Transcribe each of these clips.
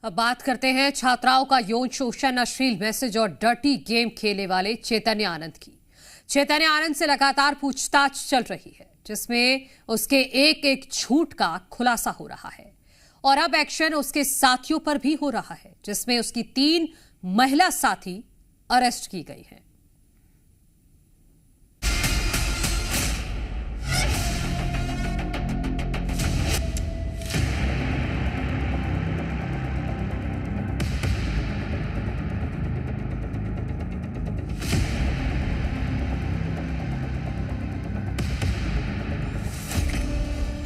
अब बात करते हैं छात्राओं का यौन शोषण, अश्लील मैसेज और डर्टी गेम खेलने वाले चैतन्य आनंद की। चैतन्य आनंद से लगातार पूछताछ चल रही है, जिसमें उसके एक एक झूठ का खुलासा हो रहा है और अब एक्शन उसके साथियों पर भी हो रहा है, जिसमें उसकी 3 महिला साथी अरेस्ट की गई हैं।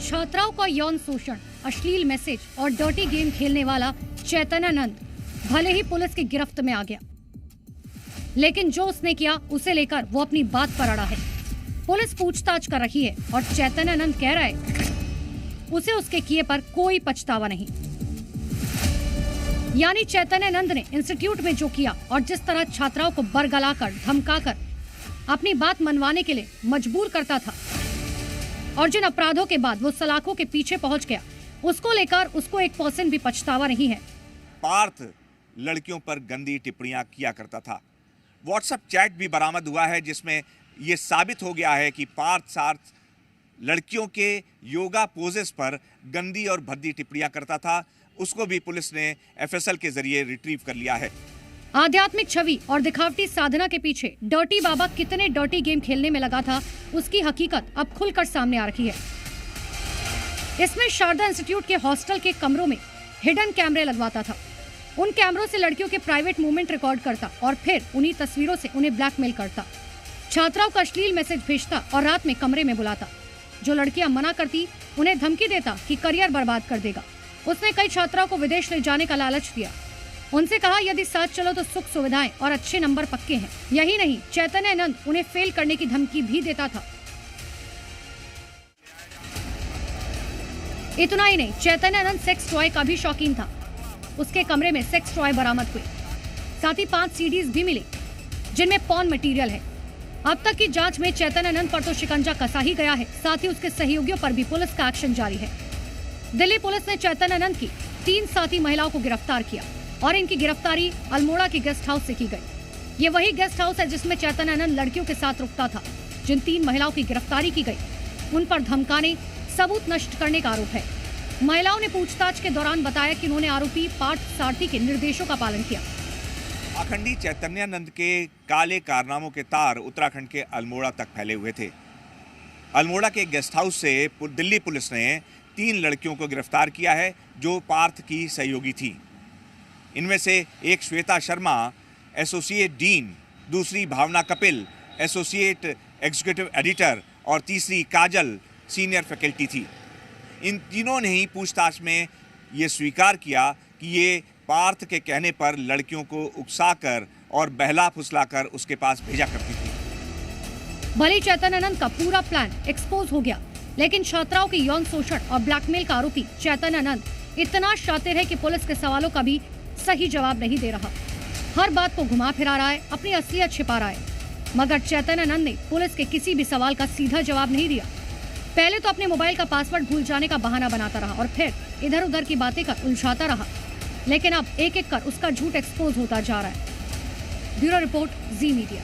छात्राओं का यौन शोषण, अश्लील मैसेज और डर्टी गेम खेलने वाला चैतन्य आनंद भले ही पुलिस की गिरफ्त में आ गया, लेकिन जो उसने किया उसे लेकर वो अपनी बात पर अड़ा है। पुलिस पूछताछ कर रही है और चैतन्य आनंद कह रहा है उसे उसके किए पर कोई पछतावा नहीं। यानी चैतन्य आनंद ने इंस्टीट्यूट में जो किया और जिस तरह छात्राओं को बरगलाकर, धमकाकर अपनी बात मनवाने के लिए मजबूर करता था और जिन अपराधों के बाद वो सलाखों के पीछे पहुंच गया, उसको लेकर उसको 1% भी पछतावा नहीं है। पार्थ लड़कियों पर गंदी टिप्पणियां किया करता था। व्हाट्सएप चैट भी बरामद हुआ है, जिसमें यह साबित हो गया है कि पार्थ सार्थ लड़कियों के योगा पोजेस पर गंदी और भद्दी टिप्पणियां करता था। उसको भी पुलिस ने एफएसएल के जरिए रिट्रीव कर लिया है। आध्यात्मिक छवि और दिखावटी साधना के पीछे डर्टी बाबा कितने डर्टी गेम खेलने में लगा था, उसकी हकीकत अब खुलकर सामने आ रही है। इसमें शारदा इंस्टीट्यूट के हॉस्टल के कमरों में हिडन कैमरे लगवाता था। उन कैमरों से लड़कियों के प्राइवेट मूवमेंट रिकॉर्ड करता और फिर उन्हीं तस्वीरों से उन्हें ब्लैकमेल करता। छात्राओं का अश्लील मैसेज भेजता और रात में कमरे में बुलाता। जो लड़कियां मना करती, उन्हें धमकी देता कि करियर बर्बाद कर देगा। उसने कई छात्राओं को विदेश ले जाने का लालच दिया। उनसे कहा यदि साथ चलो तो सुख सुविधाएं और अच्छे नंबर पक्के हैं। यही नहीं, चैतन्य आनंद उन्हें फेल करने की धमकी भी देता था। इतना ही नहीं, चैतन्य आनंद सेक्स टॉय का भी शौकीन था। उसके कमरे में सेक्स टॉय बरामद हुए, साथ ही 5 सीडीज भी मिले जिनमें पॉर्न मटेरियल है। अब तक की जांच में चैतन्य आनंद पर तो शिकंजा कसा ही गया है, साथ ही उसके सहयोगियों पर भी पुलिस का एक्शन जारी है। दिल्ली पुलिस ने चैतन्य आनंद की 3 साथी महिलाओं को गिरफ्तार किया और इनकी गिरफ्तारी अल्मोड़ा के गेस्ट हाउस से की गई। ये वही गेस्ट हाउस है जिसमें चैतन्य आनंद लड़कियों के साथ रुकता था। जिन 3 महिलाओं की गिरफ्तारी की गई, उन पर धमकाने, सबूत नष्ट करने का आरोप है। महिलाओं ने पूछताछ के दौरान बताया कि उन्होंने आरोपी पार्थ सारथी के निर्देशों का पालन किया। पाखंडी चैतन्यानंद के काले कारनामों के तार उत्तराखंड के अल्मोड़ा तक फैले हुए थे। अल्मोड़ा के गेस्ट हाउस से दिल्ली पुलिस ने 3 लड़कियों को गिरफ्तार किया है जो पार्थ की सहयोगी थी। इनमें से एक श्वेता शर्मा, एसोसिएट डीन, दूसरी भावना कपिल, एसोसिएट एग्जीक्यूटिव एडिटर और तीसरी काजल, सीनियर फैकल्टी थी। इन तीनों ने ही पूछताछ में ये स्वीकार किया कि ये पार्थ के कहने पर लड़कियों को उकसाकर और बहला फुसलाकर उसके पास भेजा करती थी। भले चैतन्य आनंद का पूरा प्लान एक्सपोज हो गया, लेकिन छात्राओं के यौन शोषण और ब्लैकमेल का आरोपी चैतन्य आनंद इतना शातिर है कि पुलिस के सवालों का भी सही जवाब नहीं दे रहा। हर बात को घुमा फिरा रहा है, अपनी असलियत छिपा रहा है। मगर चैतन्य आनंद ने पुलिस के किसी भी सवाल का सीधा जवाब नहीं दिया। पहले तो अपने मोबाइल का पासवर्ड भूल जाने का बहाना बनाता रहा और फिर इधर उधर की बातें कर उलझाता रहा, लेकिन अब एक एक कर उसका झूठ एक्सपोज होता जा रहा है। ब्यूरो रिपोर्ट, जी मीडिया।